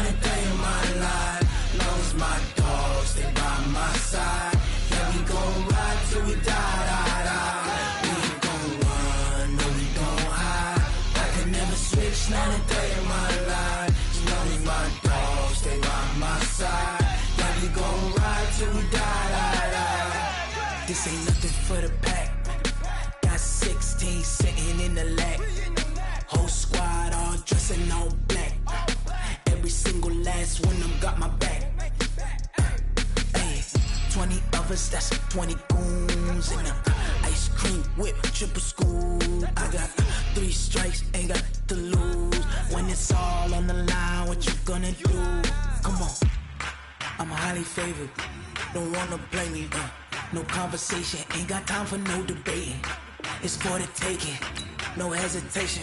a day in my life. Long as my dogs stay by my side. Yeah, we gon' ride till we die, die, die. We ain't gon' run, no, we don't hide. I can never switch, not a day in my life. As long as my dogs stay by my side. Yeah, we gon' ride till we die, die, die. This ain't nothing for the pack. Got 16 sitting in the lap. Whole squad all dressed in all black. Every single last one of them got my back. Hey, 20 of us, that's 20 goons in the ice cream whip, triple scoop. I got 3 strikes, ain't got to lose. When it's all on the line, what you gonna do? Come on, I'm highly favored. Don't wanna blame me. No conversation, ain't got time for no debating. It's for the taking, no hesitation.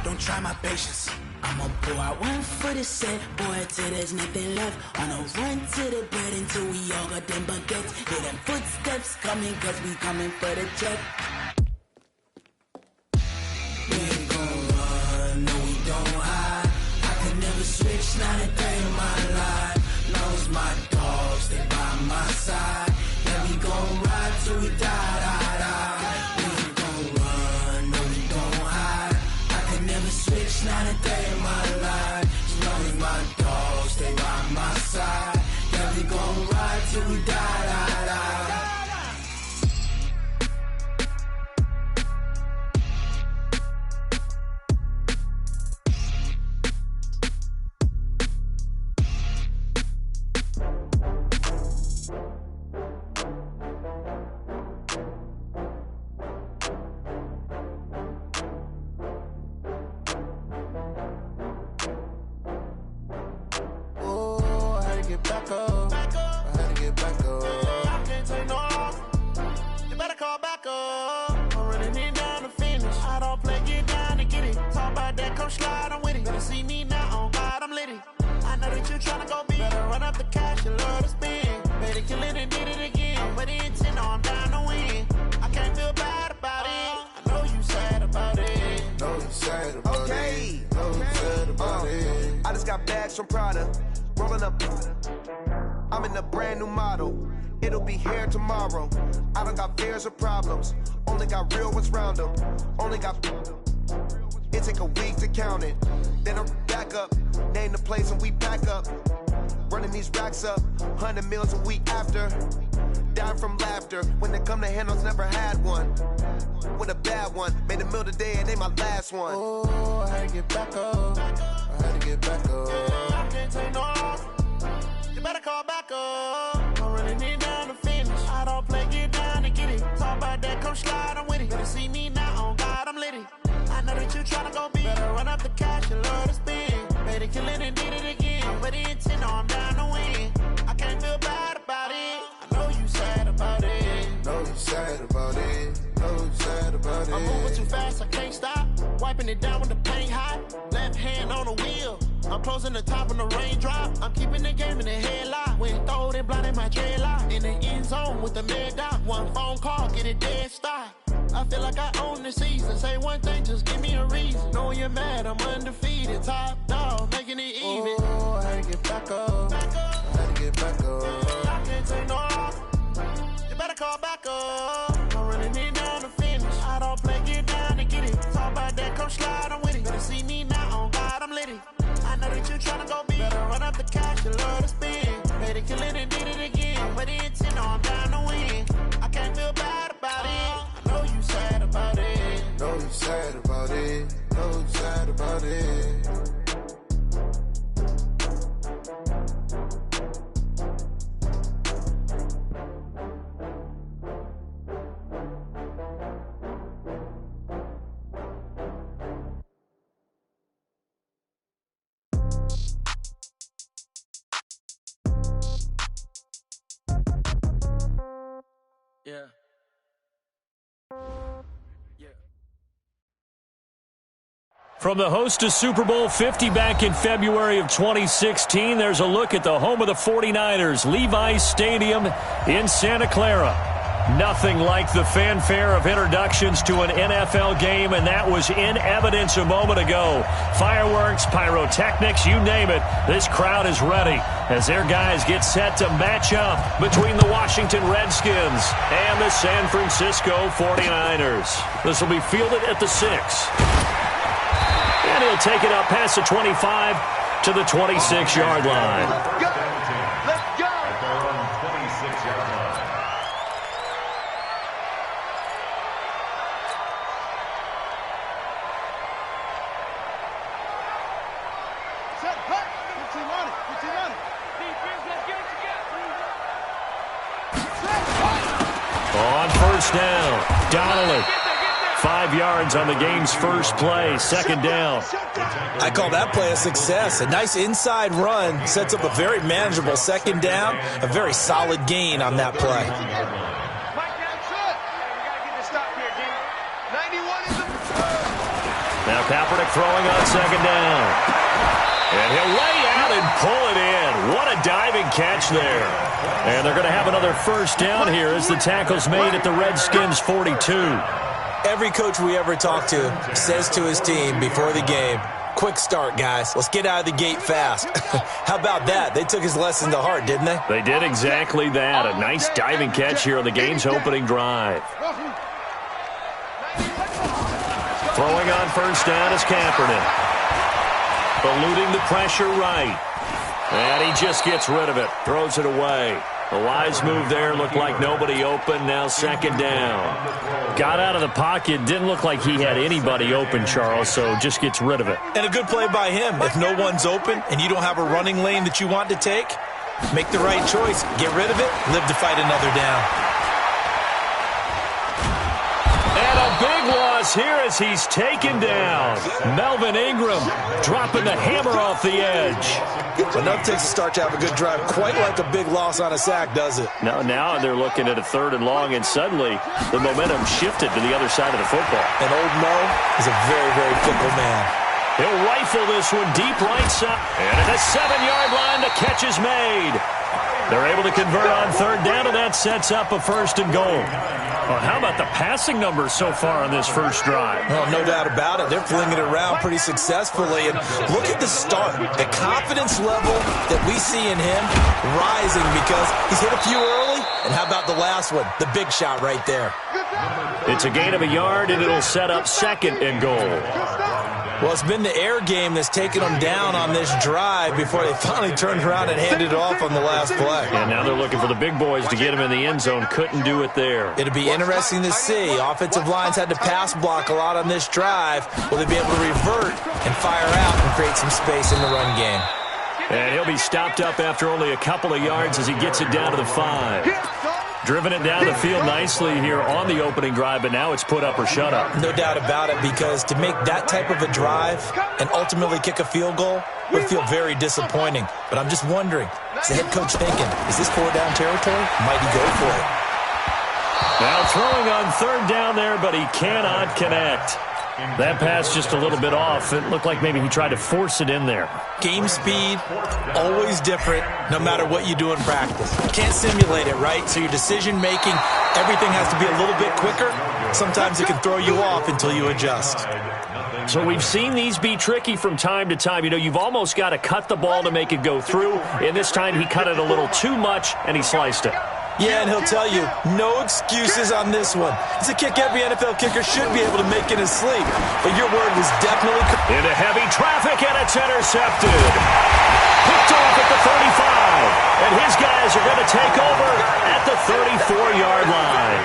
Don't try my patience. I'ma pour out one for the set, boy, till there's nothing left. On a run to the bread until we all got them baguettes. Hear them footsteps coming, cause we coming for the check. We ain't gon' run, no, we don't hide. I can never switch, not a day in my life. Long as my dogs stay by my side. Yeah, we gon' ride till we die, die, die. We ain't gon' run, no, we don't hide. I can never switch, not a day in my life. As long as my dogs stay by my side. Yeah, we gon' ride till we die, die, die. From Prada, rolling up. I'm in a brand new model. It'll be here tomorrow. I don't got fears or problems. Only got real ones round them. Only got. It take a week to count it. Then I'm back up. Name the place and we pack up. Running these racks up. 100 meals a week after. Dying from laughter. When it come to handles, never had one. With a bad one. Made a meal today and they my last one. Oh, I had to get back up. I had to get back up. I can't take no loss. You better call back up. I'm running it down to finish. I don't play, get down and get it. Talk about that, come slide, I'm with it. Better see me now, on God, I'm litty. I know that you tryna go big. Better run up the cash, you love to spend. Better kill it and did it again. I'm with the intent, no, I'm down to win. I can't feel bad about it. I know you sad about it. Know you sad about it. Know you sad about it. I'm moving too fast, I can't stop. Wiping it down with the paint hot. Left hand on the wheel. I'm closing the top on the raindrop. I'm keeping the game in the headlock. When throwed and blinded my dreadlock. In the end zone with the mad dot. One phone call, get it dead stop. I feel like I own the season. Say one thing, just give me a reason. Knowing you're mad, I'm undefeated. Top dog, making it even. Oh, I had to get back up. I had to get back up. I can't take no loss. You better call back up. I'm running it down to finish. I don't play, get down and get it. Talk about that, come slide, I'm with it. Better see me now, on God, I'm litty. I know that you tryna go big. Better run up the cash, you love to spend. Better kill it and did it again. I'm with the intent, no, I'm down to win. I can't feel bad about it. I know you sad about it. Know you sad about it. Know you sad about it. Yeah. From the host to Super Bowl 50 back in February of 2016, there's a look at the home of the 49ers, Levi's Stadium in Santa Clara. Nothing like the fanfare of introductions to an NFL game, and that was in evidence a moment ago. Fireworks, pyrotechnics, you name it. This crowd is ready as their guys get set to match up between the Washington Redskins and the San Francisco 49ers. This will be fielded at the 6. And he'll take it up past the 25 to the 26-yard line. Let's go! At their own 26-yard line. Set, cut! Good team on it. Good team on it. Defense, let's get it together. On first down, Donnelly. 5 yards on the game's first play, second down. I call that play a success. A nice inside run sets up a very manageable second down, a very solid gain on that play. Mike down short. We got to get this stop here, D. 91 is the... Now Kaepernick throwing on second down. And he'll lay out and pull it in. What a diving catch there. And they're going to have another first down here as the tackle's made at the Redskins 42. Every coach we ever talk to says to his team before the game, quick start, guys. Let's get out of the gate fast. How about that? They took his lesson to heart, didn't they? They did exactly that. A nice diving catch here on the game's opening drive. Throwing on first down is Kaepernick. Eluding the pressure right. And he just gets rid of it. Throws it away. A wise move there. Looked like nobody open. Now second down. Got out of the pocket. Didn't look like he had anybody open, Charles, so just gets rid of it. And a good play by him. If no one's open and you don't have a running lane that you want to take, make the right choice. Get rid of it. Live to fight another down. And a big loss here as he's taken down. Melvin Ingram dropping the hammer off the edge. Enough takes to start to have a good drive. Quite like a big loss on a sack, does it? Now they're looking at a 3rd and long, and suddenly the momentum shifted to the other side of the football. And old Mo is a very, very fickle man. He'll rifle this one deep right side. And at the 7-yard line, the catch is made. They're able to convert on 3rd down, and that sets up a 1st and goal. Well, how about the passing numbers so far on this first drive? Well, no doubt about it. They're flinging it around pretty successfully. And look at the start. The confidence level that we see in him rising because he's hit a few early. And how about the last one? The big shot right there. It's a gain of a yard, and it'll set up 2nd and goal. Well, it's been the air game that's taken them down on this drive before they finally turned around and handed it off on the last play. And now they're looking for the big boys to get him in the end zone. Couldn't do it there. It'll be interesting to see. Offensive lines had to pass block a lot on this drive. Will they be able to revert and fire out and create some space in the run game? And he'll be stopped up after only a couple of yards as he gets it down to the 5. Driven it down the field nicely here on the opening drive, but now it's put up or shut up. No doubt about it, because to make that type of a drive and ultimately kick a field goal would feel very disappointing. But I'm just wondering, is the head coach thinking, is this 4-down territory? Might he go for it? Now throwing on 3rd down there, but he cannot connect. That pass just a little bit off. It looked like maybe he tried to force it in there. Game speed, always different, no matter what you do in practice. You can't simulate it, right? So your decision-making, everything has to be a little bit quicker. Sometimes it can throw you off until you adjust. So we've seen these be tricky from time to time. You know, you've almost got to cut the ball to make it go through. And this time he cut it a little too much, and he sliced it. Yeah, and he'll tell you, no excuses on this one. It's a kick every NFL kicker should be able to make in his sleep. But your word was definitely... Into heavy traffic, and it's intercepted. Picked off at the 35. And his guys are going to take over at the 34-yard line.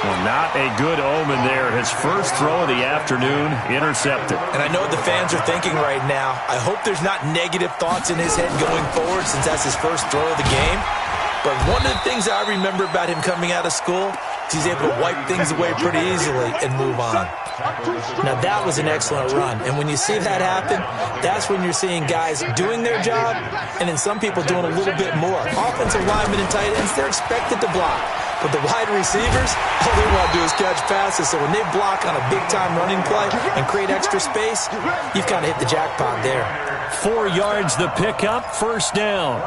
Well, not a good omen there. His first throw of the afternoon, intercepted. And I know what the fans are thinking right now. I hope there's not negative thoughts in his head going forward since that's his first throw of the game. But one of the things I remember about him coming out of school is he's able to wipe things away pretty easily and move on. Now, that was an excellent run. And when you see that happen, that's when you're seeing guys doing their job and then some people doing a little bit more. Offensive linemen and tight ends, they're expected to block. But the wide receivers, all they want to do is catch passes. So when they block on a big-time running play and create extra space, you've kind of hit the jackpot there. 4 yards the pickup, first down.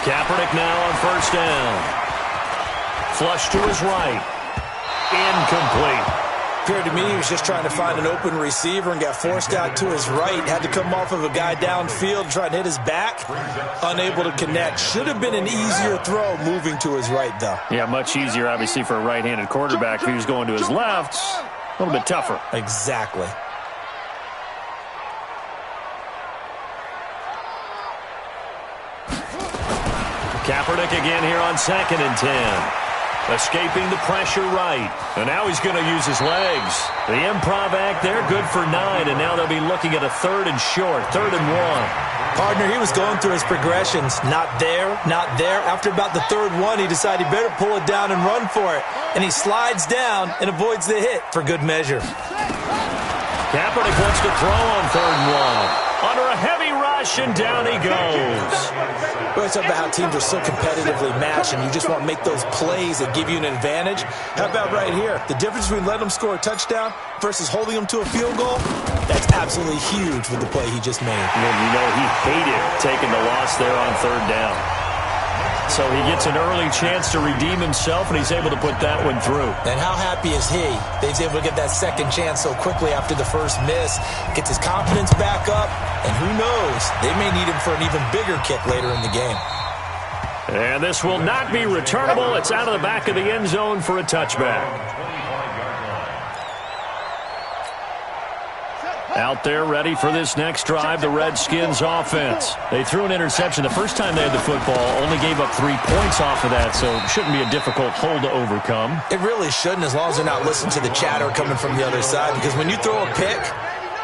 Kaepernick now on first down. Flush to his right. Incomplete. Appeared to me he was just trying to find an open receiver and got forced out to his right. Had to come off of a guy downfield, trying to hit his back. Unable to connect. Should have been an easier throw moving to his right, though. Yeah, much easier, obviously, for a right-handed quarterback. If he was going to his left, a little bit tougher. Exactly. Kaepernick again here on 2nd and 10. Escaping the pressure right. And now he's going to use his legs. The improv act there, good for 9. And now they'll be looking at a 3rd and short, 3rd and 1. Partner, he was going through his progressions. Not there, not there. After about the 3rd one, he decided he better pull it down and run for it. And he slides down and avoids the hit for good measure. Kaepernick wants to throw on 3rd and 1. Under a heavy rush, and down he goes. Well, it's about how teams are so competitively matched, and you just want to make those plays that give you an advantage. How about right here? The difference between letting them score a touchdown versus holding them to a field goal, that's absolutely huge with the play he just made. And you know he hated taking the loss there on 3rd down. So he gets an early chance to redeem himself, and he's able to put that one through. And how happy is he that he's able to get that second chance so quickly after the first miss, gets his confidence back up, and who knows, they may need him for an even bigger kick later in the game. And this will not be returnable. It's out of the back of the end zone for a touchback. Out there ready for this next drive, the Redskins offense. They threw an interception the first time they had the football, only gave up 3 points off of that, so it shouldn't be a difficult hole to overcome. It really shouldn't, as long as they're not listening to the chatter coming from the other side, because when you throw a pick,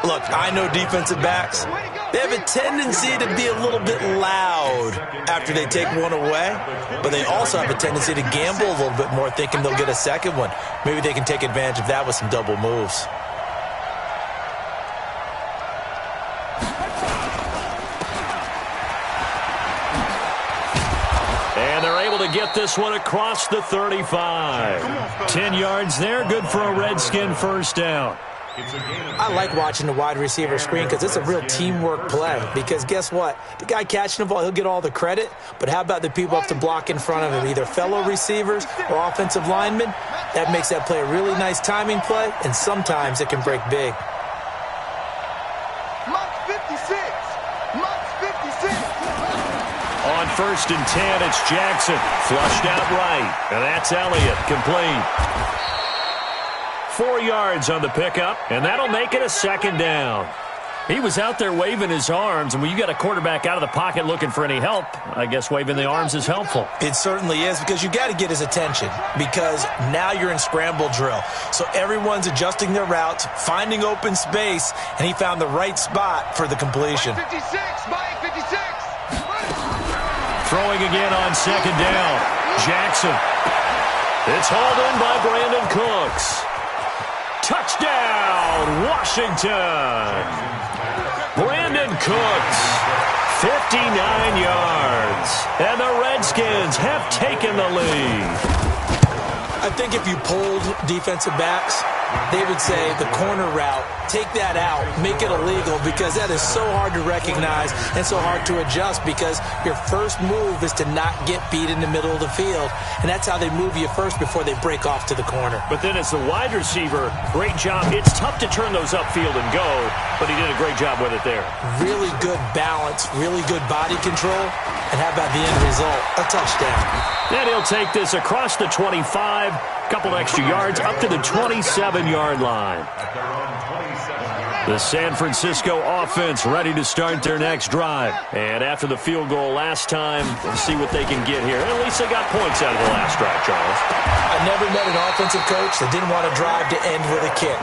look, I know defensive backs, they have a tendency to be a little bit loud after they take one away, but they also have a tendency to gamble a little bit more, thinking they'll get a second one. Maybe they can take advantage of that with some double moves. To get this one across the 35. 10 yards there, good for a Redskin first down. I like watching the wide receiver screen because it's a real teamwork play. Because guess what? The guy catching the ball, he'll get all the credit. But how about the people up to block in front of him, either fellow receivers or offensive linemen? That makes that play a really nice timing play, and sometimes it can break big. On 1st and 10, it's Jackson. Flushed out right. And that's Elliott. Complete. 4 yards on the pickup, and that'll make it a 2nd down. He was out there waving his arms, and when you got a quarterback out of the pocket looking for any help, I guess waving the arms is helpful. It certainly is, because you got to get his attention, because now you're in scramble drill. So everyone's adjusting their routes, finding open space, and he found the right spot for the completion. 56, Mike 56. Throwing again on 2nd down. Jackson. It's hauled in by Brandon Cooks. Touchdown, Washington. Brandon Cooks, 59 yards. And the Redskins have taken the lead. I think if you polled defensive backs, they would say the corner route, take that out, make it illegal, because that is so hard to recognize and so hard to adjust, because your first move is to not get beat in the middle of the field, and that's how they move you first before they break off to the corner. But then as the wide receiver, great job. It's tough to turn those upfield and go, but he did a great job with it there. Really good balance, really good body control, and how about the end result? A touchdown. Then he'll take this across the 25, couple extra yards up to the 27-yard line. The San Francisco offense ready to start their next drive. And after the field goal last time, we'll see what they can get here. At least they got points out of the last drive, Charles. I never met an offensive coach that didn't want to drive to end with a kick.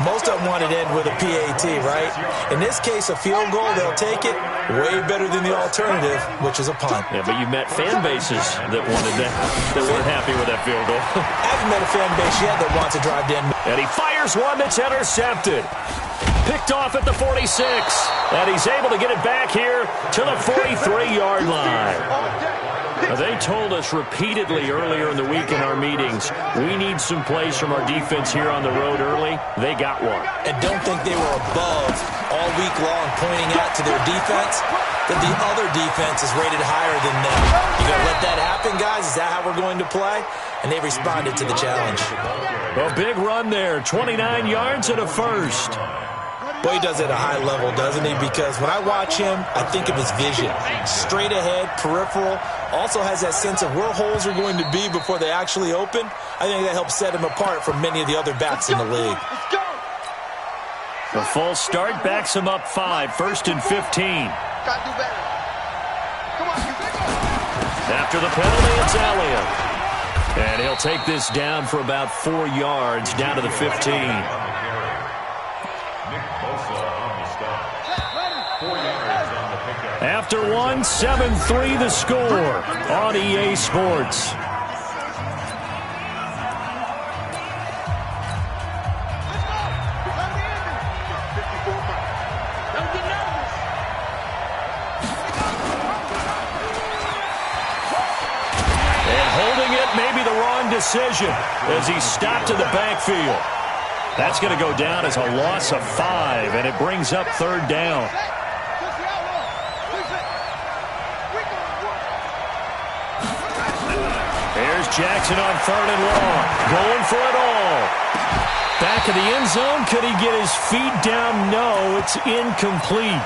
Most of them wanted to end with a PAT, right? In this case, a field goal, they'll take it. Way better than the alternative, which is a punt. Yeah, but you met fan bases that wanted that, that weren't happy with that field goal. I haven't met a fan base yet that wants to drive to end. And he fires one that's intercepted. Picked off at the 46. And he's able to get it back here to the 43-yard line. Now, they told us repeatedly earlier in the week in our meetings, we need some plays from our defense here on the road early. They got one. And don't think they were above all week long pointing out to their defense that the other defense is rated higher than them. we're going to play, and they responded to the challenge. A big run there, 29 yards and a first. Boy, he does it at a high level, doesn't he? Because when I watch him, I think of his vision. Straight ahead, peripheral, also has that sense of where holes are going to be before they actually open. I think that helps set him apart from many of the other backs in the league. The false start backs him up 5, 1st and 15. Gotta do better. Come on, you go. After the penalty, it's Elliott. And he'll take this down for about 4 yards, down to the 15. After one, 7-3 the score on EA Sports. And holding it may be the wrong decision as he stopped in the backfield. That's going to go down as a loss of 5, and it brings up 3rd down. There's Jackson on 3rd and long, going for it all. Back in the end zone, could he get his feet down? No, it's incomplete.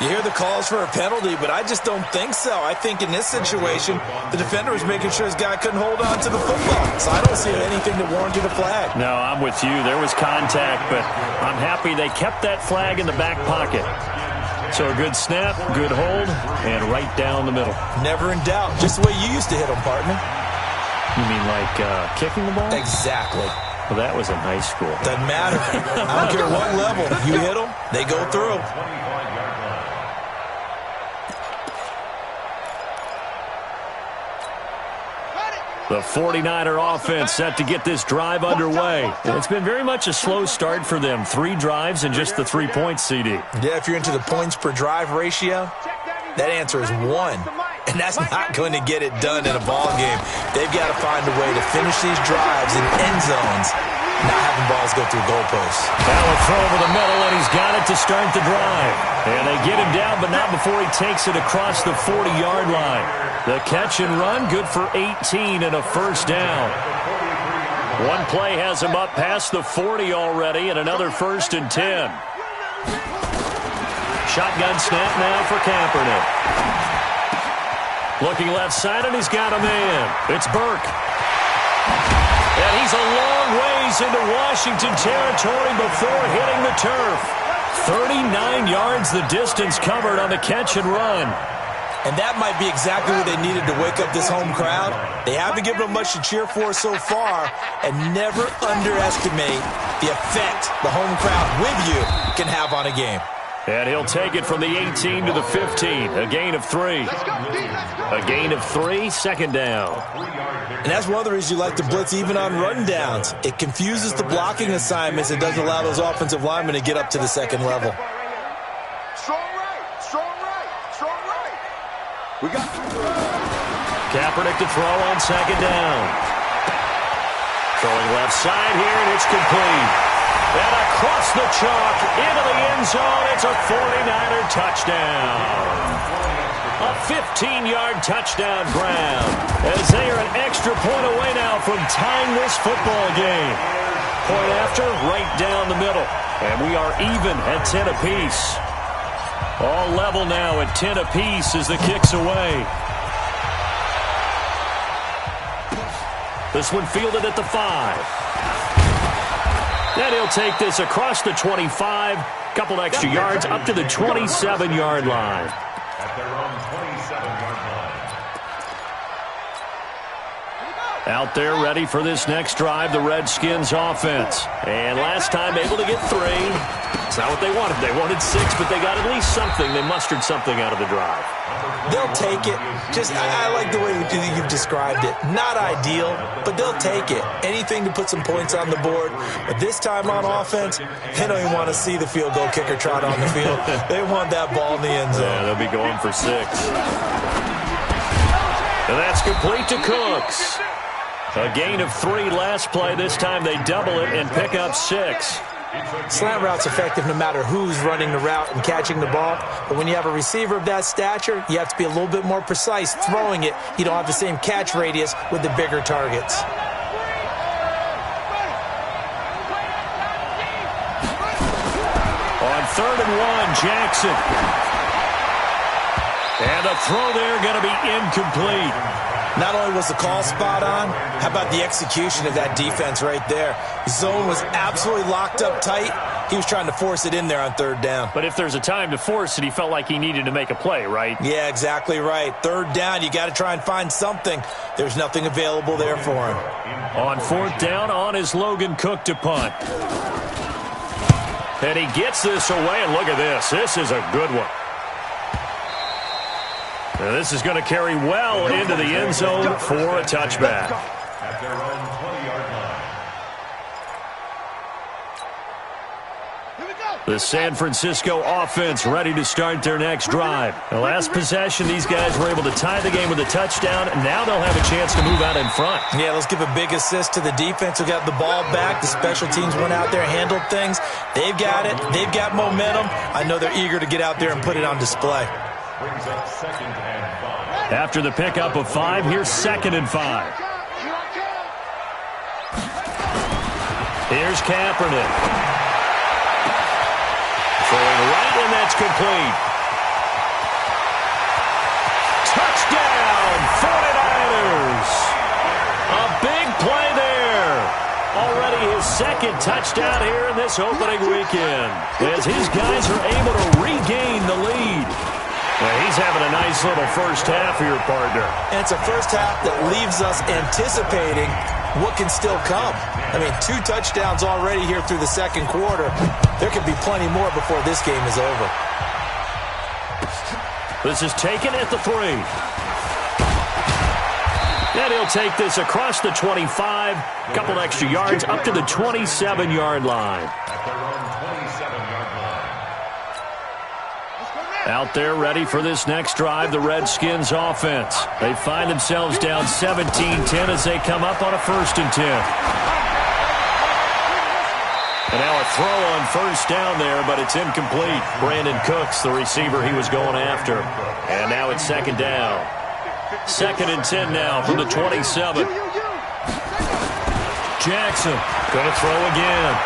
You hear the calls for a penalty, but I just don't think so. I think in this situation, the defender was making sure his guy couldn't hold on to the football. So I don't see anything that warranted a flag. No, I'm with you. There was contact, but I'm happy they kept that flag in the back pocket. So a good snap, good hold, and right down the middle. Never in doubt. Just the way you used to hit them, partner. You mean like kicking the ball? Exactly. Well, that was in high school. Doesn't matter. I don't care what level. You hit them, they go through. The 49er offense set to get this drive underway. It's been very much a slow start for them. 3 drives and just the 3 points, CD. Yeah, if you're into the points per drive ratio, that answer is 1. And that's not going to get it done in a ball game. They've got to find a way to finish these drives in end zones, not having balls go through goalposts. Now a throw over the middle, and he's got it to start the drive. And they get him down, but not before he takes it across the 40-yard line. The catch and run, good for 18 and a first down. One play has him up past the 40 already, and another 1st and 10. Shotgun snap now for Kaepernick. Looking left side, and he's got a man. It's Burke. And he's a long ways into Washington territory before hitting the turf. 39 yards the distance covered on the catch and run. And that might be exactly what they needed to wake up this home crowd. They haven't given them much to cheer for so far, and never underestimate the effect the home crowd with you can have on a game. And he'll take it from the 18 to the 15, a gain of 3. A gain of 3, 2nd down. And that's one of the reasons you like to blitz even on rundowns. It confuses the blocking assignments and doesn't allow those offensive linemen to get up to the 2nd level. Strong right, strong right, strong right. We got Kaepernick to throw on 2nd down. Throwing left side here, and it's complete. And across the chalk, into the end zone, it's a 49er touchdown. A 15-yard touchdown grab, as they are an extra point away now from tying this football game. Point after, right down the middle. And we are even at 10 apiece. All level now at 10 apiece as the kick's away. This one fielded at the 5. Then he'll take this across the 25, couple extra yards up to the 27-yard line. At their own 27-yard line. Out there ready for this next drive, the Redskins offense. And last time able to get 3. It's not what they wanted. They wanted 6, but they got at least something. They mustered something out of the drive. They'll take it. I like the way you've described it. Not ideal, but they'll take it. Anything to put some points on the board. But this time on offense, they don't even want to see the field goal kicker trot on the field. They want that ball in the end zone. Yeah, they'll be going for 6. And that's complete to Cooks. A gain of 3 last play. This time they double it and pick up 6. Slant route's effective no matter who's running the route and catching the ball. But when you have a receiver of that stature, you have to be a little bit more precise throwing it. You don't have the same catch radius with the bigger targets. On 3rd and 1, Jackson. And the throw there going to be incomplete. Not only was the call spot on, how about the execution of that defense right there? The zone was absolutely locked up tight. He was trying to force it in there on 3rd down. But if there's a time to force it, he felt like he needed to make a play, right? Yeah, exactly right. 3rd down, you got to try and find something. There's nothing available there for him. On 4th down, on is Logan Cook to punt. And he gets this away, and look at this. This is a good one. Now this is going to carry well into the end zone for a touchback. At their own 20-yard line. The San Francisco offense ready to start their next drive. The last possession, these guys were able to tie the game with a touchdown, and now they'll have a chance to move out in front. Yeah, let's give a big assist to the defense who got the ball back. The special teams went out there, handled things. They've got it. They've got momentum. I know they're eager to get out there and put it on display. Brings up 2nd and 5. After the pickup of 5, here's 2nd and 5. Here's Kaepernick. Throwing right, and that's complete. Touchdown, 49ers. A big play there. Already his 2nd touchdown here in this opening weekend, as his guys are able to regain the lead. Well, he's having a nice little first half for your partner. And it's a first half that leaves us anticipating what can still come. I mean, 2 touchdowns already here through the 2nd quarter. There could be plenty more before this game is over. This is taken at the 3. And he'll take this across the 25. A couple extra yards up to the 27-yard line. Out there ready for this next drive, the Redskins offense. They find themselves down 17-10 as they come up on a 1st and 10. And now a throw on 1st down there, but it's incomplete. Brandon Cooks, the receiver he was going after. And now it's 2nd down. 2nd and 10 now from the 27. Jackson going to throw again.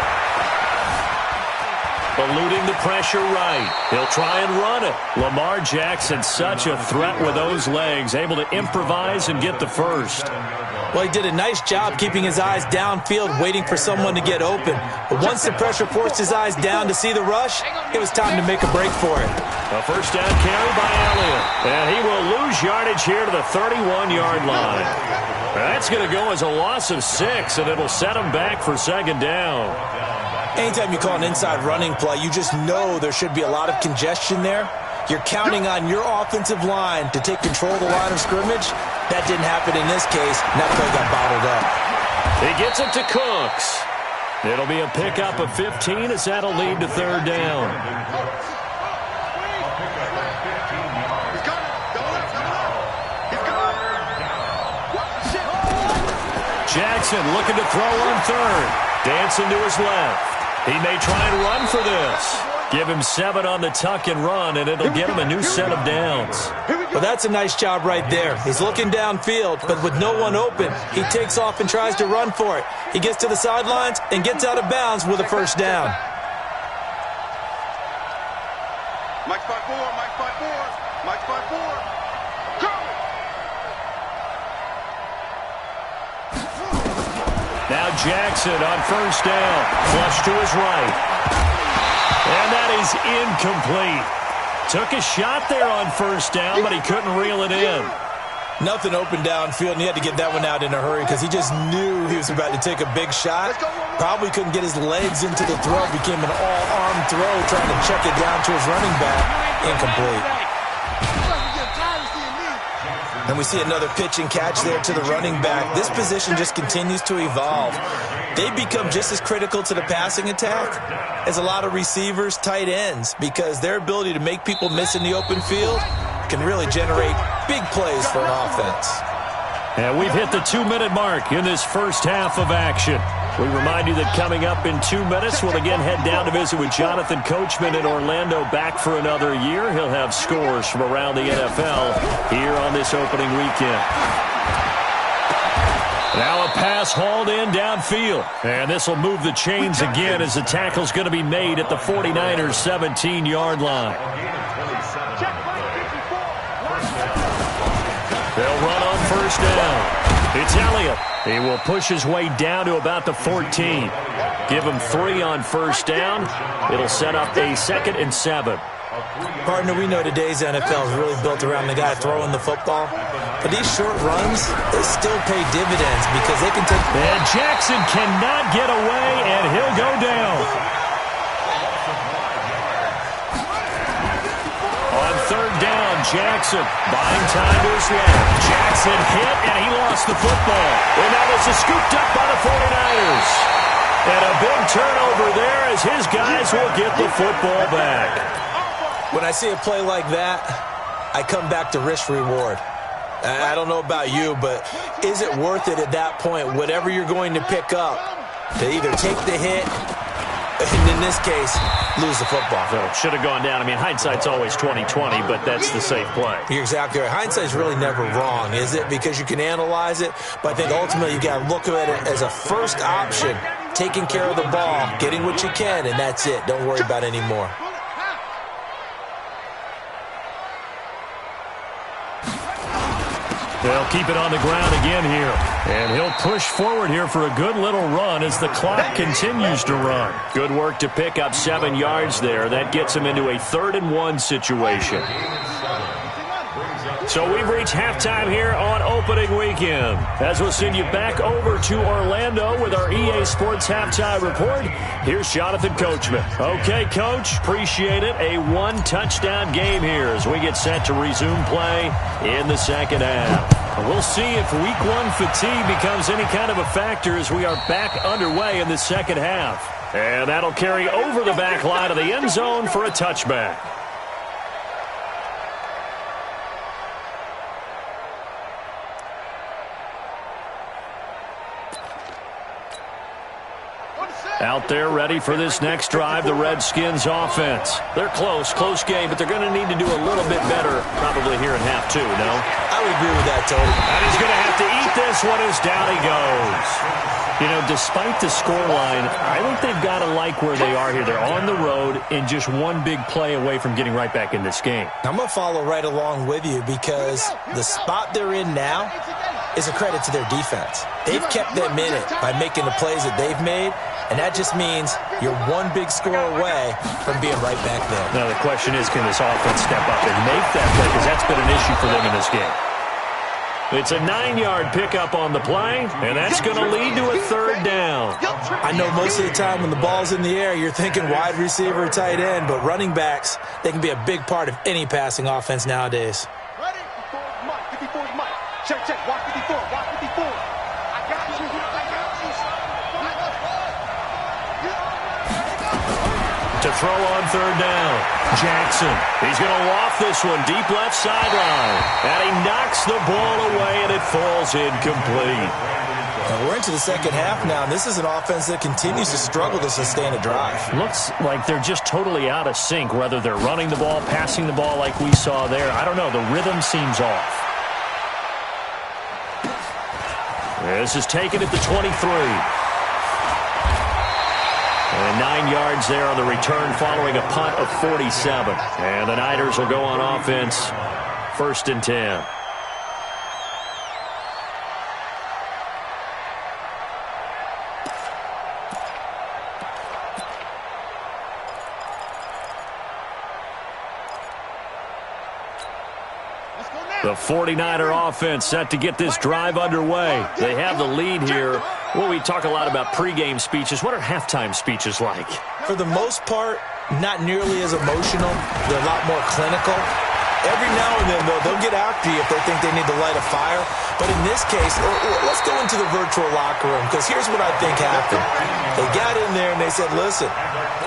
Eluding the pressure right. He'll try and run it. Lamar Jackson, such a threat with those legs, able to improvise and get the 1st. Well, he did a nice job keeping his eyes downfield, waiting for someone to get open. But once the pressure forced his eyes down to see the rush, it was time to make a break for it. A 1st down carry by Elliott. And he will lose yardage here to the 31-yard line. That's going to go as a loss of 6, and it'll set him back for 2nd down. Anytime you call an inside running play, you just know there should be a lot of congestion there. You're counting on your offensive line to take control of the line of scrimmage. That didn't happen in this case, and that play got bottled up. He gets it to Cooks. It'll be a pickup of 15 as that'll lead to 3rd down. Jackson looking to throw on 3rd. Dancing to his left. He may try and run for this. Give him 7 on the tuck and run, and it'll get him a new set of downs. Well, that's a nice job right there. He's looking downfield, but with no one open, he takes off and tries to run for it. He gets to the sidelines and gets out of bounds with a 1st down. Mike 5-4, Mike 5-4, Mike 5-4. Go! Now Jackson on 1st down. Flush to his right. And that is incomplete. Took a shot there on 1st down, but he couldn't reel it in. Nothing open downfield, and he had to get that one out in a hurry because he just knew he was about to take a big shot. Probably couldn't get his legs into the throw. Became an all-arm throw trying to check it down to his running back. Incomplete. And we see another pitch and catch there to the running back. This position just continues to evolve. They become just as critical to the passing attack as a lot of receivers, tight ends, because their ability to make people miss in the open field can really generate big plays for an offense. And we've hit the 2-minute mark in this first half of action. We remind you that coming up in 2 minutes, we'll again head down to visit with Jonathan Coachman in Orlando, back for another year. He'll have scores from around the NFL here on this opening weekend. Now a pass hauled in downfield. And this will move the chains again as the tackle's going to be made at the 49ers' 17-yard line. They'll run on first down. It's Elliott. He will push his way down to about the 14. Give him 3 on first down. It'll set up a 2nd and 7. Partner, we know today's NFL is really built around the guy throwing the football. But these short runs, they still pay dividends because they can take... And Jackson cannot get away, and he'll go down. On third down, Jackson buying time to his left. Jackson hit, and he lost the football. And now this is scooped up by the 49ers. And a big turnover there as his guys will get the football back. When I see a play like that, I come back to risk-reward. I don't know about you, but is it worth it at that point, whatever you're going to pick up, to either take the hit, and in this case, lose the football? So should have gone down. I mean, hindsight's always 20/20, but that's the safe play. You're exactly right. Hindsight's really never wrong, is it? Because you can analyze it, but I think ultimately you got to look at it as a first option, taking care of the ball, getting what you can, and that's it. Don't worry about any more. They'll keep it on the ground again here. And he'll push forward here for a good little run as the clock continues to run. Good work to pick up 7 yards there. That gets him into a 3rd and 1 situation. So we've reached halftime here on opening weekend. As we'll send you back over to Orlando with our EA Sports Halftime Report, here's Jonathan Coachman. Okay, Coach, appreciate it. A 1-touchdown game here as we get set to resume play in the second half. We'll see if week 1 fatigue becomes any kind of a factor as we are back underway in the second half. And that'll carry over the back line of the end zone for a touchback. Out there ready for this next drive, the Redskins offense. They're close game, but they're going to need to do a little bit better probably here in half 2, no? I would agree with that, Tony. And he's going to have to eat this one as down he goes. You know, despite the scoreline, I think they've got to like where they are here. They're on the road and just one big play away from getting right back in this game. I'm going to follow right along with you because the spot they're in now is a credit to their defense. They've kept them in it by making the plays that they've made, and that just means you're one big score away from being right back there. Now the question is, can this offense step up and make that play? Because that's been an issue for them in this game. It's a 9-yard pickup on the play, and that's going to lead to a 3rd down. I know most of the time when the ball's in the air, you're thinking wide receiver, tight end, but running backs, they can be a big part of any passing offense nowadays. Ready? Mike. 54's Mike. Check. Watch 54. Watch 54. I got you. To throw on 3rd down, Jackson. He's going to loft this one deep left sideline. And he knocks the ball away, and it falls incomplete. We're into the second half now, and this is an offense that continues to struggle to sustain a drive. Looks like they're just totally out of sync, whether they're running the ball, passing the ball like we saw there. I don't know. The rhythm seems off. This is taken at the 23. And 9 yards there on the return following a punt of 47. And the Niners will go on offense, 1st and 10. The 49er offense set to get this drive underway. They have the lead here. Well, we talk a lot about pregame speeches. What are halftime speeches like? For the most part, not nearly as emotional. They're a lot more clinical. Every now and then, though, they'll get after you if they think they need to light a fire. But in this case, let's go into the virtual locker room, because here's what I think happened. They got in there and they said, listen,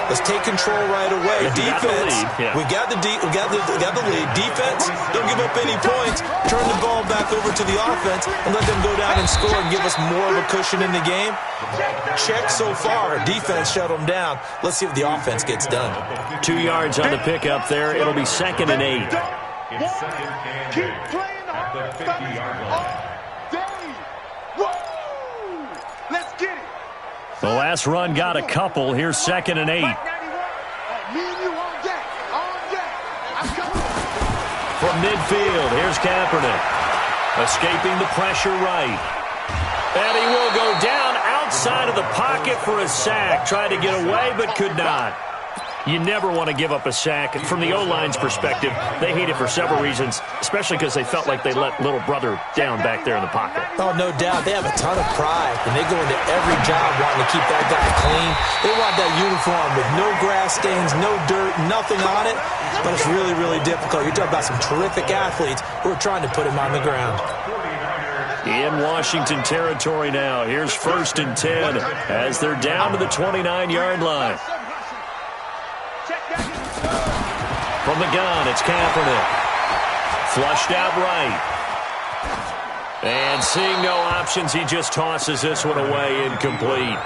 Let's take control right away. Defense, yeah. we got the lead. Defense, don't give up any points. Turn the ball back over to the offense and let them go down and score and give us more of a cushion in the game. Check so far. Defense shut them down. Let's see if the offense gets done. 2 yards on the pickup there. It'll be 2nd and 8. It's 2nd and 8 at the 50-yard line. Let's get it. The last run got a couple. Here's 2nd and 8. Me and you on deck. On deck. I'm coming. From midfield, here's Kaepernick. Escaping the pressure right. And he will go down outside of the pocket for a sack. Tried to get away, but could not. You never want to give up a sack. From the O-line's perspective, they hate it for several reasons, especially because they felt like they let little brother down back there in the pocket. Oh, no doubt. They have a ton of pride, and they go into every job wanting to keep that guy clean. They want that uniform with no grass stains, no dirt, nothing on it. But it's really, really difficult. You're talking about some terrific athletes who are trying to put him on the ground. In Washington territory now. Here's 1st and 10 as they're down to the 29-yard line. From the gun, it's Kaepernick. Flushed out right. And seeing no options, he just tosses this one away incomplete.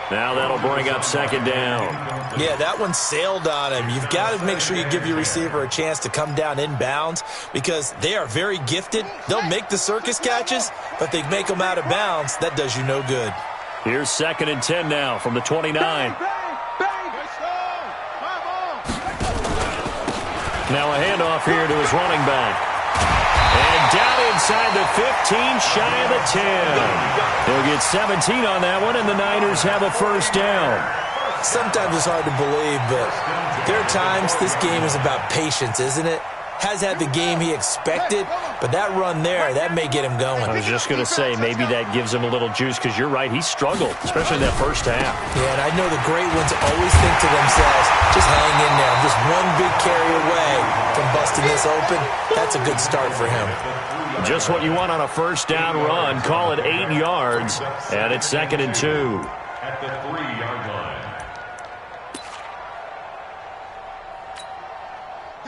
Now that'll bring up 2nd down. Yeah, that one sailed on him. You've got to make sure you give your receiver a chance to come down inbounds because they are very gifted. They'll make the circus catches, but they make them out of bounds. That does you no good. Here's 2nd and 10 now from the 29. Now a handoff here to his running back. And down inside the 15, shy of the 10. He'll get 17 on that one, and the Niners have a 1st down. Sometimes it's hard to believe, but there are times this game is about patience, isn't it? Has had the game he expected, but that run there, that may get him going. I was just going to say, maybe that gives him a little juice, because you're right, he struggled, especially in that first half. Yeah, and I know the great ones always think to themselves, just hang in there. I'm just one big carry away from busting this open. That's a good start for him. Just what you want on a 1st down run. Call it 8 yards, and it's 2nd and 2. At the 3-yard line.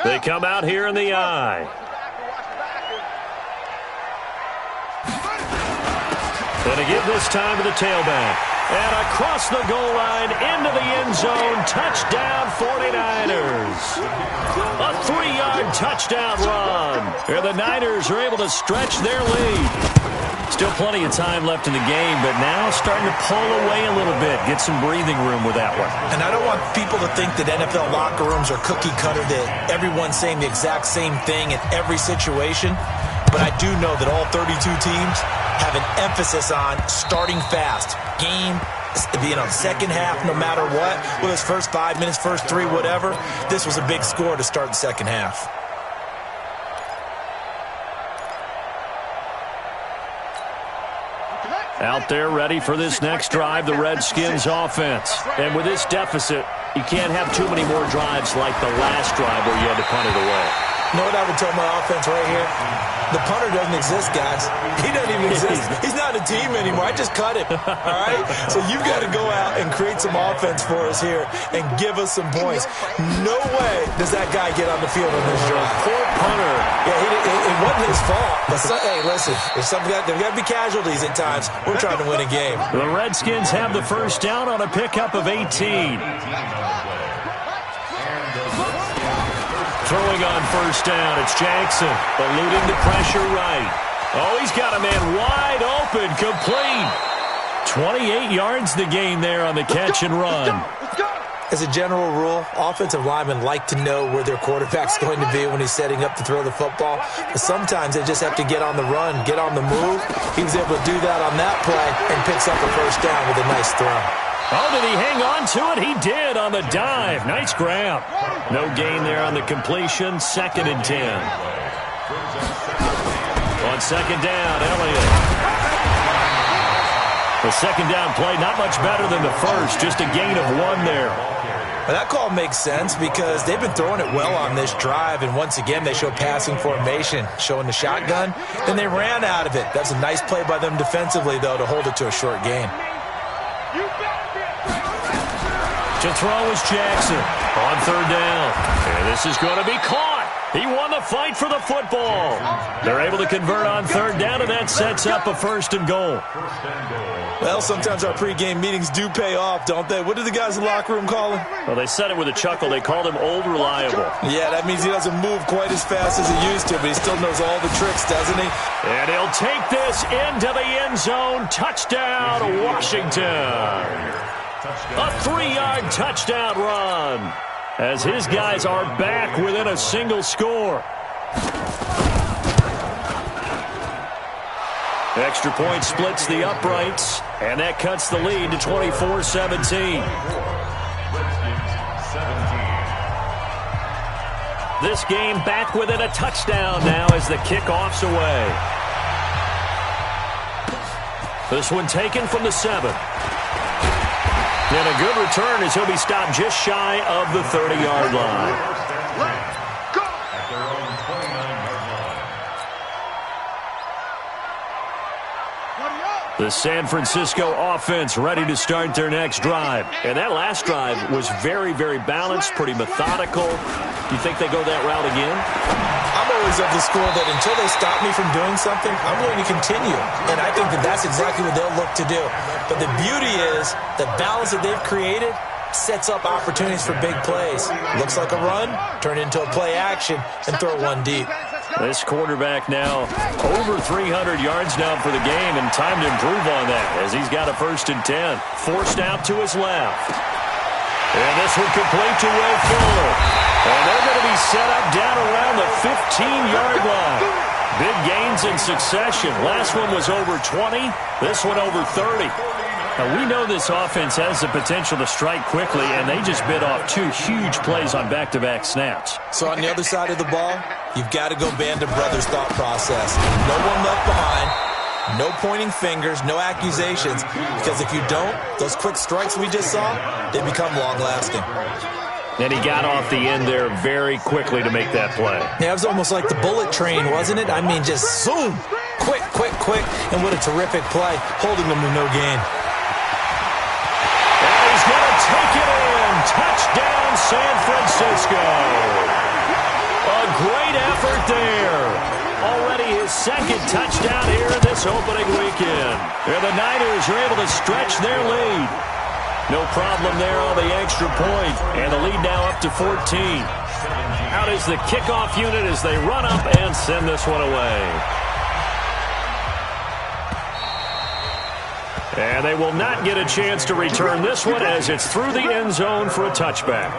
They come out here in the eye. And a give this time to the tailback. And across the goal line, into the end zone, touchdown 49ers. A 3-yard touchdown run. And the Niners are able to stretch their lead. Still plenty of time left in the game, but now starting to pull away a little bit. Get some breathing room with that one. And I don't want people to think that NFL locker rooms are cookie cutter, that everyone's saying the exact same thing in every situation. But I do know that all 32 teams have an emphasis on starting fast. Game, second half, no matter what. Whether it's first 5 minutes, first 3, whatever. This was a big score to start the second half. Out there ready for this next drive, the Redskins offense. And with this deficit, you can't have too many more drives like the last drive where you had to punt it away. You know what I would tell my offense right here? The punter doesn't exist, guys. He doesn't even exist. He's not a team anymore. I just cut him, all right? So you've got to go out and create some offense for us here and give us some points. No way does that guy get on the field on this drive. Poor punter. Yeah, it wasn't his fault. But hey, listen, there's got to be casualties at times. We're trying to win a game. The Redskins have the 1st down on a pickup of 18. Throwing on 1st down, it's Jackson, eluding the pressure right. Oh, he's got a man wide open, complete. 28 yards the gain there on the catch and run. As a general rule, offensive linemen like to know where their quarterback's going to be when he's setting up to throw the football. But sometimes they just have to get on the run, get on the move. He was able to do that on that play and picks up a 1st down with a nice throw. Oh, did he hang on to it? He did on the dive. Nice grab. No gain there on the completion. 2nd and 10. On 2nd down, Elliott. The 2nd down play, not much better than the first. Just a gain of 1 there. Well, that call makes sense because they've been throwing it well on this drive, and once again they show passing formation, showing the shotgun. Then they ran out of it. That's a nice play by them defensively, though, to hold it to a short gain. To throw is Jackson on third down. And this is going to be caught. He won the fight for the football. They're able to convert on third down, and that sets up a first and goal. Well, sometimes our pregame meetings do pay off, don't they? What do the guys in the locker room call him? Well, they said it with a chuckle. They called him Old Reliable. Yeah, that means he doesn't move quite as fast as he used to, but he still knows all the tricks, doesn't he? And he'll take this into the end zone. Touchdown, Washington. A 3-yard touchdown run, as his guys are back within a single score. Extra point splits the uprights, and that cuts the lead to 24-17. This game back within a touchdown now as the kickoff's away. This one taken from the 7. And a good return as he'll be stopped just shy of the 30-yard line. At their own 29-yard line. The San Francisco offense ready to start their next drive. And that last drive was very, very balanced, pretty methodical. Do you think they go that route again? I'm always of the school that until they stop me from doing something, I'm going to continue. And I think that that's exactly what they'll look to do. But the beauty is the balance that they've created sets up opportunities for big plays. Looks like a run, turn it into a play action, and throw one deep. This quarterback now over 300 yards down for the game, and time to improve on that as he's got a 1st and 10. Forced out to his left. And this one complete to Will Fuller. And they're going to be set up down around the 15-yard line. Big gains in succession. Last one was over 20. This one over 30. Now, we know this offense has the potential to strike quickly, and they just bit off 2 huge plays on back-to-back snaps. So on the other side of the ball, you've got to go band of brothers thought process. No one left behind. No pointing fingers, no accusations, because if you don't, those quick strikes we just saw, they become long-lasting. And he got off the end there very quickly to make that play. Yeah, it was almost like the bullet train, wasn't it? I mean, just zoom, quick, quick, quick, and what a terrific play, holding them to no gain. And he's going to take it in. Touchdown, San Francisco. A great effort there. Already his 2nd touchdown here in this opening weekend. And the Niners are able to stretch their lead. No problem there on the extra point. And the lead now up to 14. Out is the kickoff unit as they run up and send this one away. And they will not get a chance to return this one as it's through the end zone for a touchback.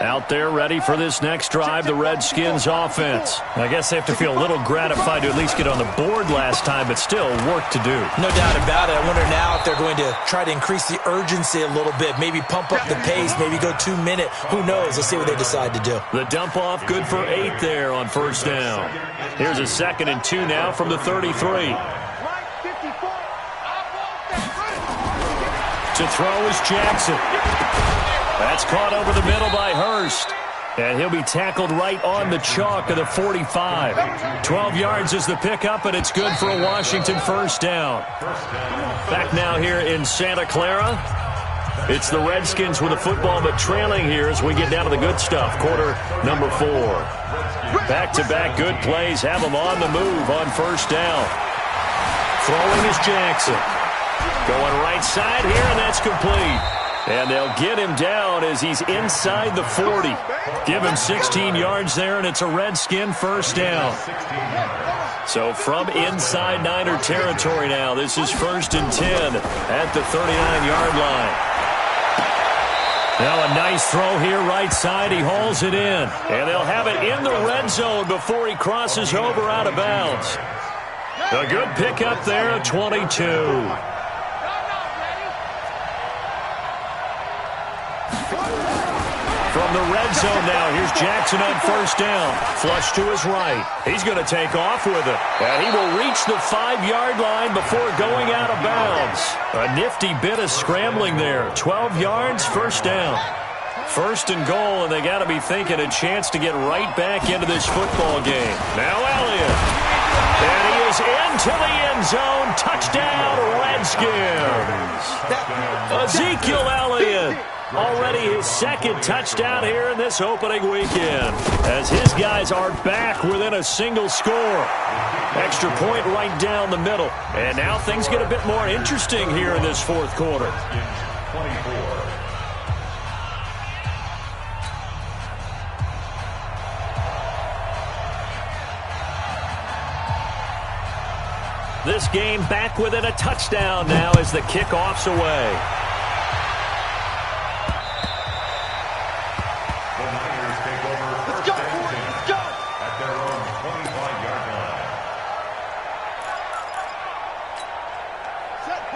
Out there ready for this next drive, the Redskins offense. I guess they have to feel a little gratified to at least get on the board last time, but still work to do. No doubt about it. I wonder now if they're going to try to increase the urgency a little bit, maybe pump up the pace, maybe go 2-minute. Who knows? Let's see what they decide to do. The dump off good for 8 there on 1st down. Here's a 2nd and 2 now from the 33. To throw is Jackson. That's caught over the middle by Hurst. And he'll be tackled right on the chalk of the 45. 12 yards is the pickup, and it's good for a Washington 1st down. Back now here in Santa Clara. It's the Redskins with the football, but trailing here as we get down to the good stuff. Quarter number 4. Back-to-back good plays have them on the move on 1st down. Throwing is Jackson. Going right side here, and that's complete. And they'll get him down as he's inside the 40. Give him 16 yards there, and it's a Redskin 1st down. So from inside Niner territory now, this is 1st and 10 at the 39-yard line. Now a nice throw here right side. He hauls it in. And they'll have it in the red zone before he crosses over out of bounds. A good pickup there at 22. From the red zone now, here's Jackson on 1st down. Flush to his right. He's going to take off with it. And he will reach the 5-yard line before going out of bounds. A nifty bit of scrambling there. 12 yards, 1st down. 1st and goal, and they got to be thinking a chance to get right back into this football game. Now Elliott. And he is into the end zone. Touchdown, Redskins. Ezekiel Elliott. Already his second touchdown here in this opening weekend, as his guys are back within a single score. Extra point right down the middle. And now things get a bit more interesting here in this fourth quarter. 24. This game back within a touchdown now as the kickoff's away.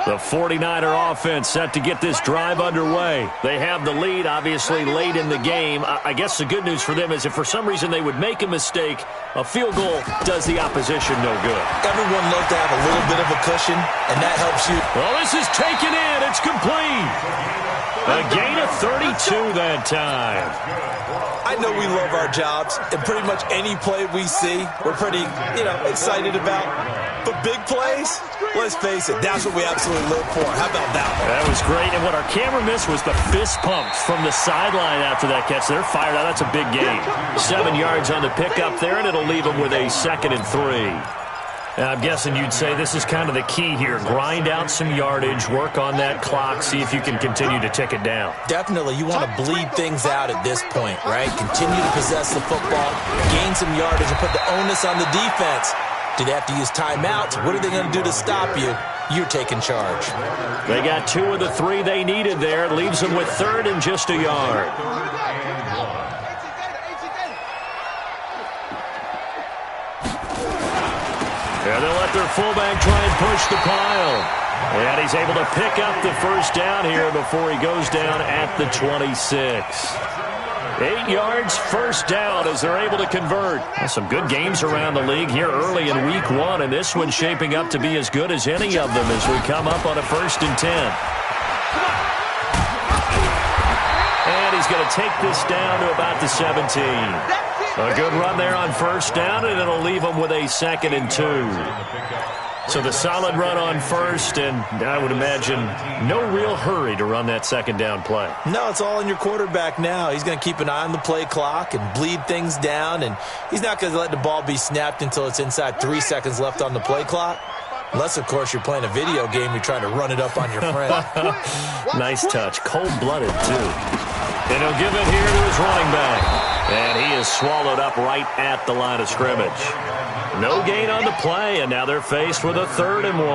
The 49er offense set to get this drive underway. They have the lead, obviously, late in the game. I guess the good news for them is if for some reason they would make a mistake, a field goal does the opposition no good. Everyone loves to have a little bit of a cushion, and that helps you. Well, this is taken in. It's complete. A gain of 32 that time. I know we love our jobs, and pretty much any play we see, we're pretty, excited about. But big plays, let's face it, that's what we absolutely live for. How about that one? That was great, and what our camera missed was the fist pumps from the sideline after that catch. They're fired out. That's a big gain. 7 yards on the pickup there, and it'll leave them with a 2nd and 3. And I'm guessing you'd say this is kind of the key here. Grind out some yardage, work on that clock, see if you can continue to tick it down. Definitely. You want to bleed things out at this point, right? Continue to possess the football, gain some yardage, and put the onus on the defense. Do they have to use timeouts? What are they going to do to stop you? You're taking charge. They got 2 of the 3 they needed there. It leaves them with 3rd and just a yard. And they'll let their fullback try and push the pile. And he's able to pick up the first down here before he goes down at the 26. 8 yards, first down as they're able to convert. Well, some good games around the league here early in week 1, and this one's shaping up to be as good as any of them as we come up on a 1st and 10. And he's going to take this down to about the 17. A good run there on first down, and it'll leave him with a 2nd and 2. So the solid run on first, and I would imagine no real hurry to run that 2nd down play. No, it's all in your quarterback now. He's going to keep an eye on the play clock and bleed things down, and he's not going to let the ball be snapped until it's inside 3 seconds left on the play clock. Unless, of course, you're playing a video game, you're trying to run it up on your friend. Nice touch. Cold-blooded, too. And he'll give it here to his running back. And he is swallowed up right at the line of scrimmage. No gain on the play, and now they're faced with a 3rd and 1.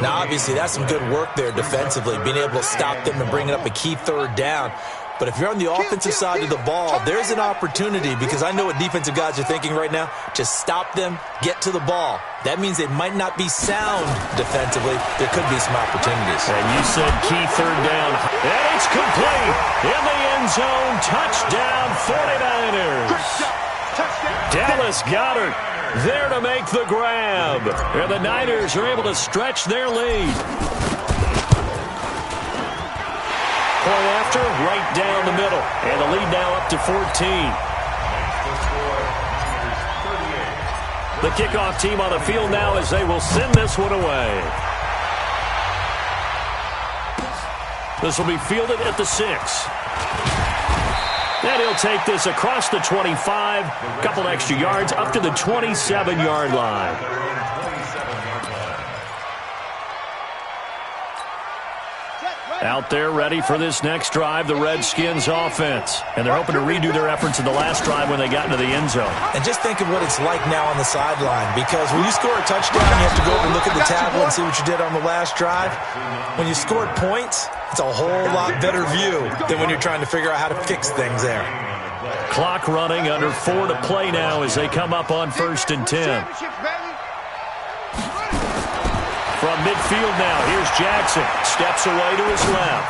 Now, obviously, that's some good work there defensively, being able to stop them and bringing up a key 3rd down. But if you're on the offensive side of the ball, there's an opportunity, because I know what defensive guys are thinking right now. Just stop them, get to the ball. That means they might not be sound defensively. There could be some opportunities. And you said key 3rd down. And it's complete. In the end zone, touchdown 49ers. Dallas Goedert there to make the grab. And the Niners are able to stretch their lead. Point after, right down the middle. And the lead now up to 14. The kickoff team on the field now as they will send this one away. This will be fielded at the 6. And he'll take this across the 25, a couple extra yards up to the 27-yard line. Out there ready for this next drive, the Redskins offense. And they're hoping to redo their efforts in the last drive when they got into the end zone. And just think of what it's like now on the sideline, because when you score a touchdown, you have to go over and look at the tablet and see what you did on the last drive. When you scored points, it's a whole lot better view than when you're trying to figure out how to fix things there. Clock running, under 4 to play now as they come up on 1st and 10. From midfield now, here's Jackson. Steps away to his left.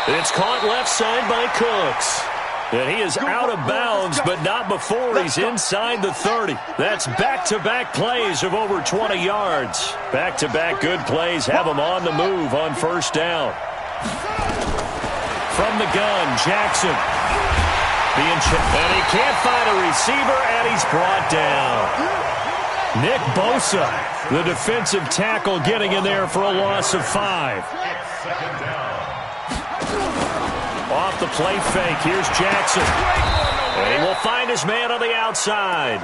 It's caught left side by Cooks. And he is out of bounds, but not before he's inside the 30. That's back-to-back plays of over 20 yards. Back-to-back good plays have him on the move on first down. From the gun, Jackson. And he can't find a receiver, and he's brought down. Nick Bosa, the defensive tackle, getting in there for a loss of 5. Off the play fake, here's Jackson. And he will find his man on the outside.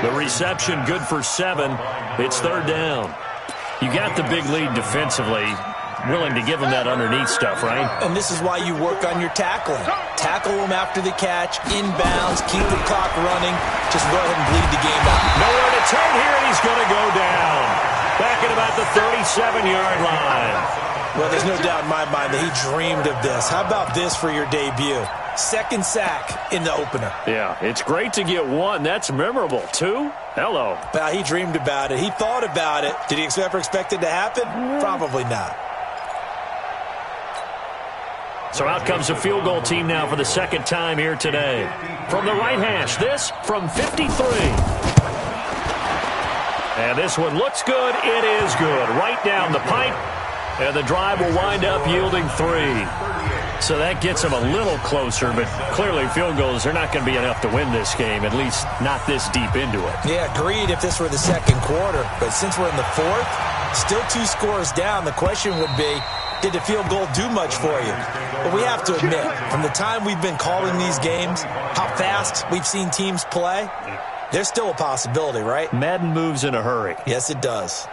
The reception good for 7. It's 3rd down. You got the big lead defensively. Willing to give him that underneath stuff, right? And this is why you work on your tackling. Tackle him after the catch, inbounds, keep the clock running. Just go ahead and bleed the game out. Nowhere to turn here, and he's going to go down. Back at about the 37-yard line. Well, there's no doubt in my mind that he dreamed of this. How about this for your debut? 2nd sack in the opener. Yeah, it's great to get 1. That's memorable. 2? Hello. Well, he dreamed about it. He thought about it. Did he ever expect it to happen? Probably not. So out comes a field goal team now for the 2nd time here today. From the right hash, this from 53. And this one looks good. It is good. Right down the pipe. And the drive will wind up yielding 3. So that gets them a little closer, but clearly field goals are not going to be enough to win this game, at least not this deep into it. Yeah, agreed if this were the 2nd quarter. But since we're in the 4th, still 2 scores down, the question would be, did the field goal do much for you? But we have to admit, from the time we've been calling these games, how fast we've seen teams play, there's still a possibility, right? Madden moves in a hurry. Yes, it does.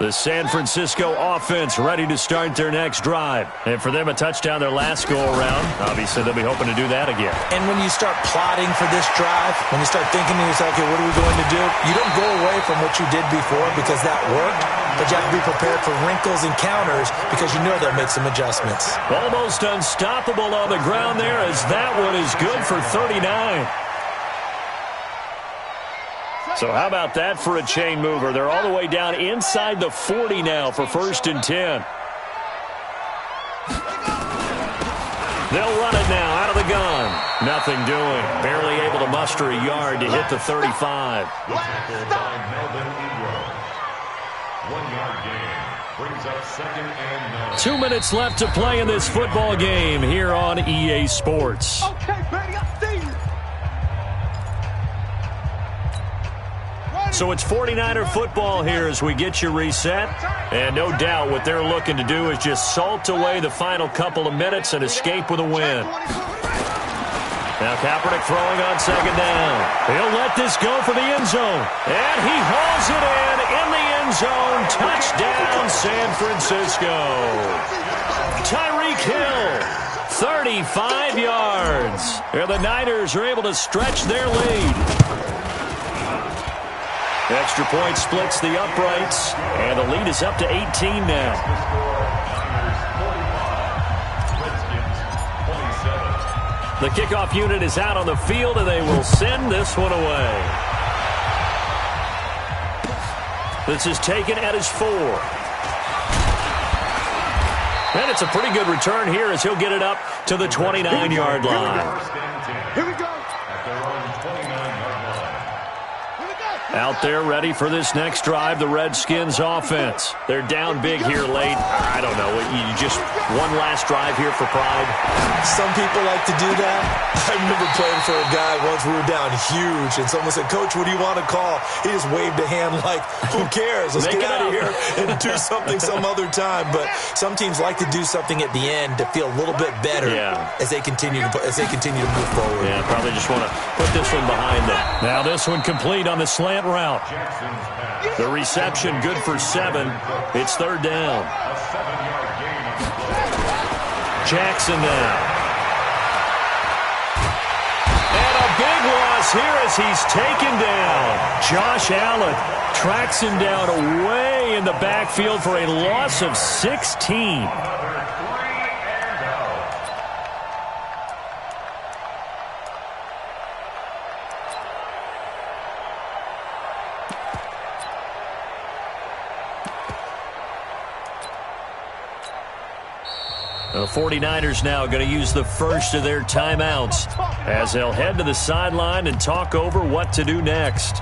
The San Francisco offense ready to start their next drive. And for them, a touchdown their last go-around. Obviously, they'll be hoping to do that again. And when you start plotting for this drive, when you start thinking to yourself, okay, what are we going to do? You don't go away from what you did before because that worked, but you have to be prepared for wrinkles and counters because you know they'll make some adjustments. Almost unstoppable on the ground there as that one is good for 39. So how about that for a chain mover? They're all the way down inside the 40 now for 1st and 10. They'll run it now out of the gun. Nothing doing. Barely able to muster a yard to hit the 35. 1-yard gain. Brings up 2nd and 9. 2 minutes left to play in this football game here on EA Sports. Okay, baby, I see you. So it's 49er football here as we get you reset. And no doubt what they're looking to do is just salt away the final couple of minutes and escape with a win. Now Kaepernick throwing on 2nd down. He'll let this go for the end zone. And he hauls it in the end zone. Touchdown, San Francisco. Tyreek Hill, 35 yards. And the Niners are able to stretch their lead. Extra point splits the uprights, and the lead is up to 18 now. The kickoff unit is out on the field, and they will send this one away. This is taken at his 4. And it's a pretty good return here as he'll get it up to the 29-yard line. Here we go. Out there ready for this next drive, the Redskins offense. They're down big here late. I don't know. You just one last drive here for pride. Some people like to do that. I remember playing for a guy once we were down huge, and someone said, Coach, what do you want to call? He just waved a hand like, who cares? Let's get out of here and do something some other time. But some teams like to do something at the end to feel a little bit better as they continue to move forward. Yeah, probably just want to put this one behind them. Now this one complete on the slant route. The reception good for 7. It's 3rd down. Jackson now. And a big loss here as he's taken down. Josh Allen tracks him down way in the backfield for a loss of 16. The 49ers now going to use the first of their timeouts as they'll head to the sideline and talk over what to do next.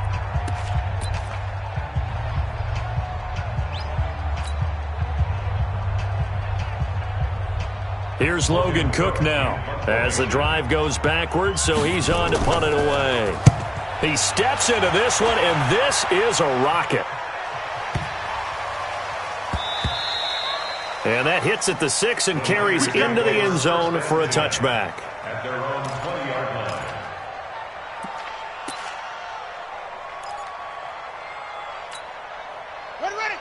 Here's Logan Cook now as the drive goes backwards, so he's on to punt it away. He steps into this one, and this is a rocket. And that hits at the 6 and carries into the end zone for a touchback. At their own 20-yard line.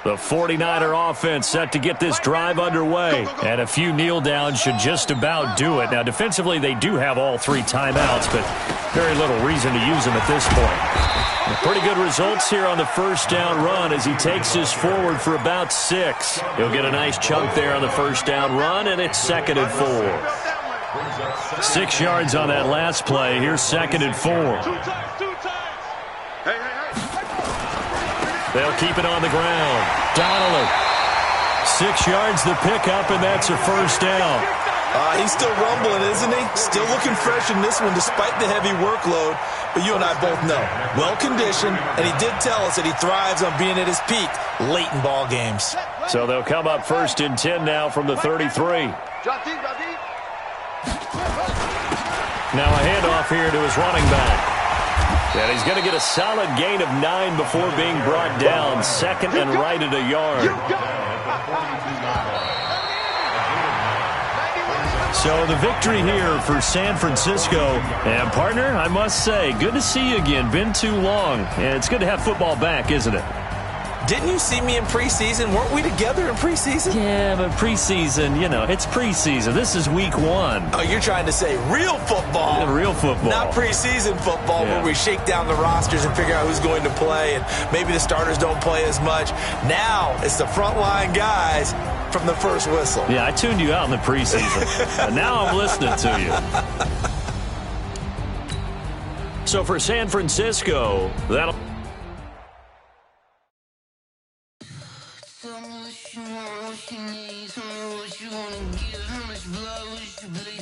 The 49er offense set to get this drive underway. And a few kneel downs should just about do it. Now, defensively, they do have all 3 timeouts, but very little reason to use them at this point. Pretty good results here on the first down run as he takes this forward for about 6. He'll get a nice chunk there on the first down run, and it's 2nd and 4. 6 yards on that last play. Here's 2nd and 4. They'll keep it on the ground. Donnelly. 6 yards the pickup, and that's a first down. He's still rumbling, isn't he? Still looking fresh in this one despite the heavy workload. But you and I both know, well-conditioned, and he did tell us that he thrives on being at his peak late in ball games. So they'll come up 1st and 10 now from the 33. Now a handoff here to his running back. And he's going to get a solid gain of 9 before being brought down. 2nd and right at a yard. So the victory here for San Francisco. And, partner, I must say, good to see you again. Been too long. And it's good to have football back, isn't it? Didn't you see me in preseason? Weren't we together in preseason? Yeah, but preseason, you know, it's preseason. This is week 1. Oh, you're trying to say real football. Yeah, real football. Not preseason football where we shake down the rosters and figure out who's going to play, and maybe the starters don't play as much. Now it's the frontline guys from the first whistle. Yeah, I tuned you out in the preseason. And now I'm listening to you. So for San Francisco, that'll... Tell me what you want, what you need. Tell me what you wanna give. How much blood would you bleed?